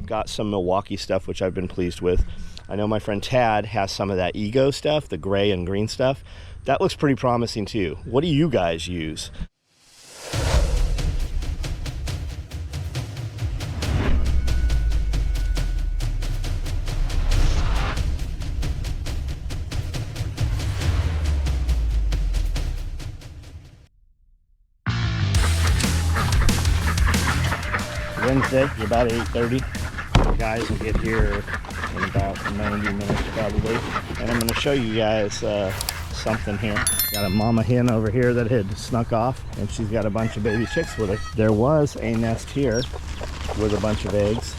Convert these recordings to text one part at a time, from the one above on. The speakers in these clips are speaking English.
got some Milwaukee stuff, which I've been pleased with. I know my friend Tad has some of that Ego stuff, the gray and green stuff. That looks pretty promising too. What do you guys use? Wednesday, about 8:30. The guys will get here in about 90 minutes probably. And I'm going to show you guys something here. Got a mama hen over here that had snuck off, and she's got a bunch of baby chicks with her. There was a nest here with a bunch of eggs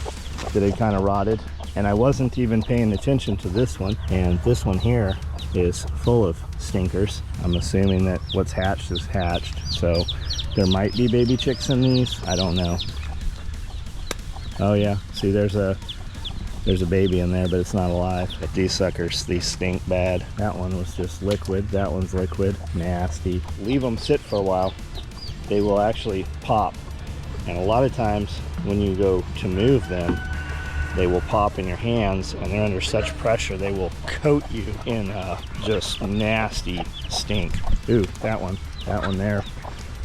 that had kind of rotted, and I wasn't even paying attention to this one. And this one here is full of stinkers. I'm assuming that what's hatched is hatched, so there might be baby chicks in these. I don't know. Oh yeah, see there's a baby in there, but it's not alive. But these suckers, these stink bad. That one was just liquid, that one's liquid, nasty. Leave them sit for a while, they will actually pop. And a lot of times when you go to move them, they will pop in your hands, and they're under such pressure they will coat you in just nasty stink. Ooh, that one there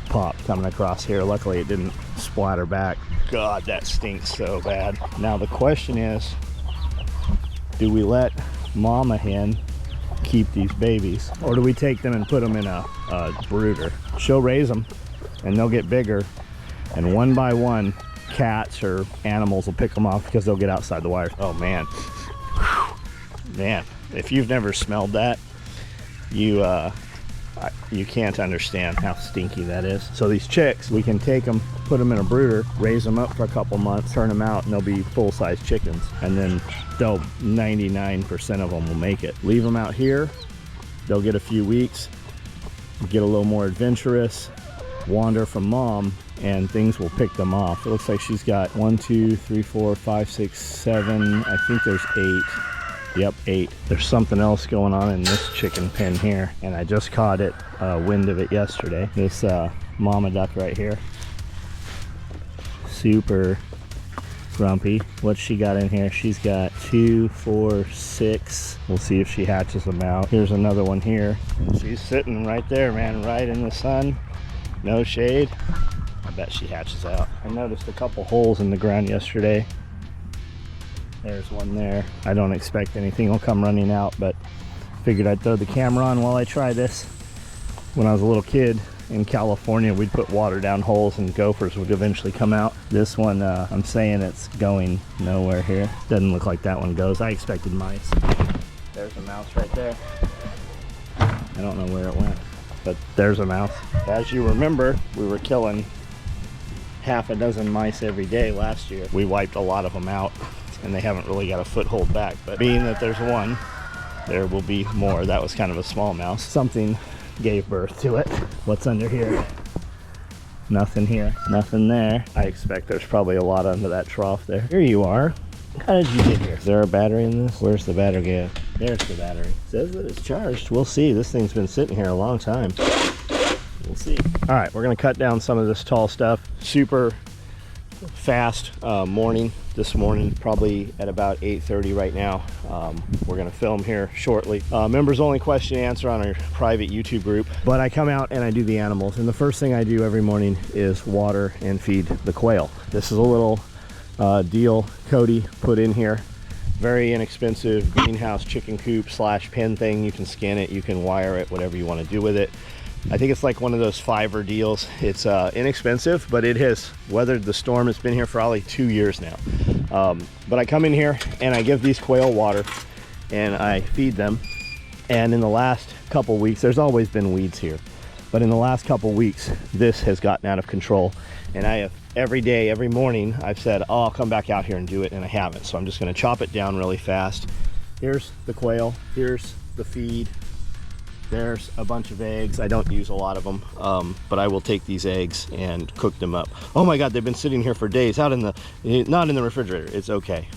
popped coming across here. Luckily it didn't splatter back. God, that stinks so bad. Now the question is, do we let mama hen keep these babies, or do we take them and put them in a brooder? She'll raise them and they'll get bigger, and one by one cats or animals will pick them off because they'll get outside the wires. Oh man. Whew. Man, if you've never smelled that, you can't understand how stinky that is. So these chicks, we can take them, put them in a brooder, raise them up for a couple months, turn them out, and they'll be full-size chickens. And then 99% of them will make it. Leave them out here, they'll get a few weeks, get a little more adventurous, wander from mom, and things will pick them off. It looks like she's got 1, 2, 3, 4, 5, 6, 7, I think there's 8. Yep, 8. There's something else going on in this chicken pen here, and I just caught it, wind of it yesterday. This mama duck right here, super grumpy. What's she got in here? She's got 2, 4, 6. We'll see if she hatches them out. Here's another one here. She's sitting right there, man, right in the sun, no shade. I bet she hatches out. I noticed a couple holes in the ground yesterday. There's one there. I don't expect anything will come running out, but figured I'd throw the camera on while I try this. When I was a little kid in California, we'd put water down holes and gophers would eventually come out. This one, I'm saying it's going nowhere here. Doesn't look like that one goes. I expected mice. There's a mouse right there. I don't know where it went, but there's a mouse. As you remember, we were killing half a dozen mice every day last year. We wiped a lot of them out, and they haven't really got a foothold back. But being that there's one, there will be more. That was kind of a small mouse. Something gave birth to it. What's under here? Nothing here, nothing there. I expect there's probably a lot under that trough there. Here you are. How did you get here? Is there a battery in this? Where's the battery go? There's the battery. It says that it's charged. We'll see. This thing's been sitting here a long time. We'll see. All right, we're gonna cut down some of this tall stuff. Super fast morning this morning, probably at about 8:30 right now. We're gonna film here shortly. Members only question and answer on our private YouTube group, but I come out and I do the animals, and the first thing I do every morning is water and feed the quail. This is a little deal Cody put in here. Very inexpensive greenhouse chicken coop / pen thing. You can skin it, you can wire it, whatever you want to do with it. I think it's like one of those Fiverr deals. It's inexpensive, but it has weathered the storm. It's been here for probably 2 years now. But I come in here and I give these quail water and I feed them. And in the last couple weeks, there's always been weeds here, but in the last couple weeks, this has gotten out of control. And I have every day, every morning, I've said, oh, I'll come back out here and do it, and I haven't. So I'm just gonna chop it down really fast. Here's the quail, here's the feed. There's a bunch of eggs. I don't use a lot of them, but I will take these eggs and cook them up. Oh my God, they've been sitting here for days, out in the, not in the refrigerator. It's okay.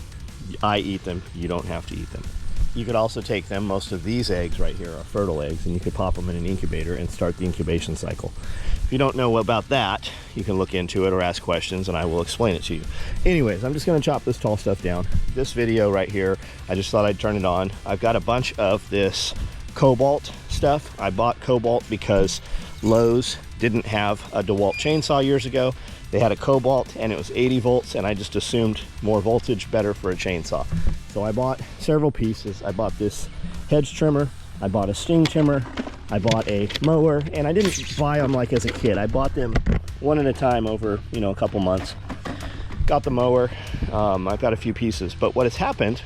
I eat them, you don't have to eat them. you could also take them, most of these eggs right here are fertile eggs, and you could pop them in an incubator and start the incubation cycle. If you don't know about that, you can look into it or ask questions and I will explain it to you. Anyways, I'm just gonna chop this tall stuff down. This video right here, I just thought I'd turn it on. I've got a bunch of this Kobalt stuff. I bought Kobalt because Lowe's didn't have a DeWalt chainsaw years ago. They had a Kobalt and it was 80 volts, and I just assumed more voltage, better for a chainsaw. So I bought several pieces. I bought this hedge trimmer, I bought a sting trimmer, I bought a mower, and I didn't buy them like as a kid. I bought them one at a time over, you know, a couple months. Got the mower, I've got a few pieces, but what has happened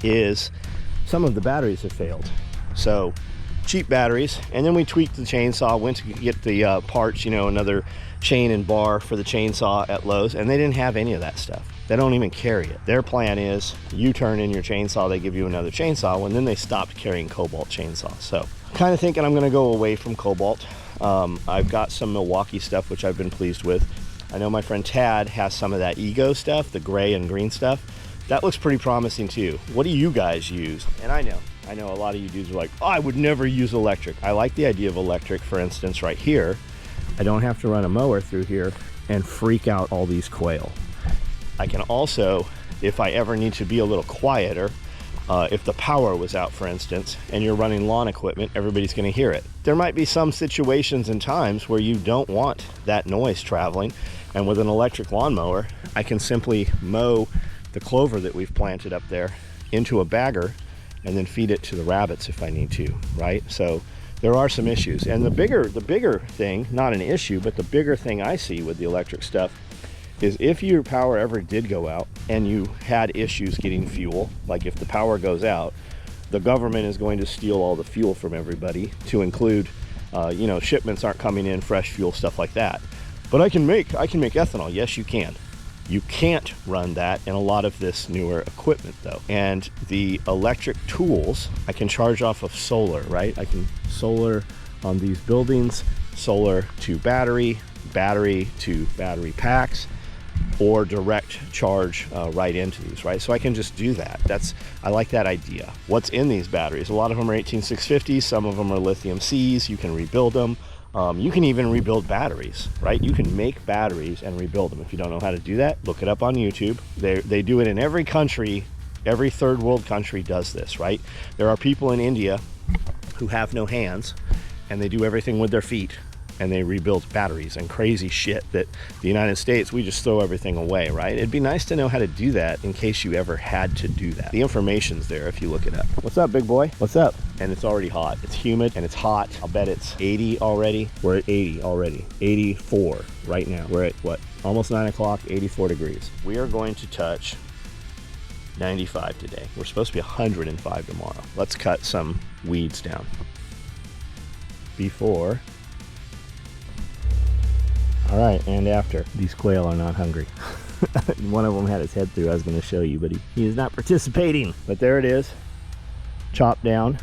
is some of the batteries have failed. So cheap batteries, and then we tweaked the chainsaw, went to get the parts, you know, another chain and bar for the chainsaw at Lowe's, and they didn't have any of that stuff. They don't even carry it. Their plan is you turn in your chainsaw, they give you another chainsaw, and then they stopped carrying Kobalt chainsaws. So kind of thinking I'm gonna go away from Kobalt. I've got some Milwaukee stuff, which I've been pleased with. I know my friend Tad has some of that Ego stuff, the gray and green stuff. That looks pretty promising too. What do you guys use? And I know a lot of you dudes are like, oh, I would never use electric. I like the idea of electric. For instance, right here, I don't have to run a mower through here and freak out all these quail. I can also, if I ever need to be a little quieter, if the power was out, for instance, and you're running lawn equipment, everybody's going to hear it. There might be some situations and times where you don't want that noise traveling, and with an electric lawnmower, I can simply mow the clover that we've planted up there into a bagger and then feed it to the rabbits if I need to, right? So there are some issues. And the bigger thing, not an issue, but the bigger thing I see with the electric stuff is if your power ever did go out and you had issues getting fuel, like if the power goes out, the government is going to steal all the fuel from everybody, to include, you know, shipments aren't coming in, fresh fuel, stuff like that. But I can make ethanol. Yes, you can. You can't run that in a lot of this newer equipment though. And the electric tools, I can charge off of solar, right? I can solar on these buildings, solar to battery, battery to battery packs, or direct charge right into these, right? So I can just do that. I like that idea. What's in these batteries? A lot of them are 18650s, some of them are lithium Cs. You can rebuild them. You can even rebuild batteries, right? You can make batteries and rebuild them. If you don't know how to do that, look it up on YouTube. They do it in every country. Every third world country does this, right? There are people in India who have no hands and they do everything with their feet, and they rebuild batteries and crazy shit that the United States, we just throw everything away, right? It'd be nice to know how to do that in case you ever had to do that. The information's there if you look it up. What's up, big boy? What's up? And it's already hot. It's humid and it's hot. I'll bet it's 80 already. We're at 80 already. 84 right now. We're at what? Almost 9 o'clock, 84 degrees. We are going to touch 95 today. We're supposed to be 105 tomorrow. Let's cut some weeds down. Before. All right, and after. These quail are not hungry. One of them had his head through. I was going to show you, but he is not participating. But there it is, chopped down.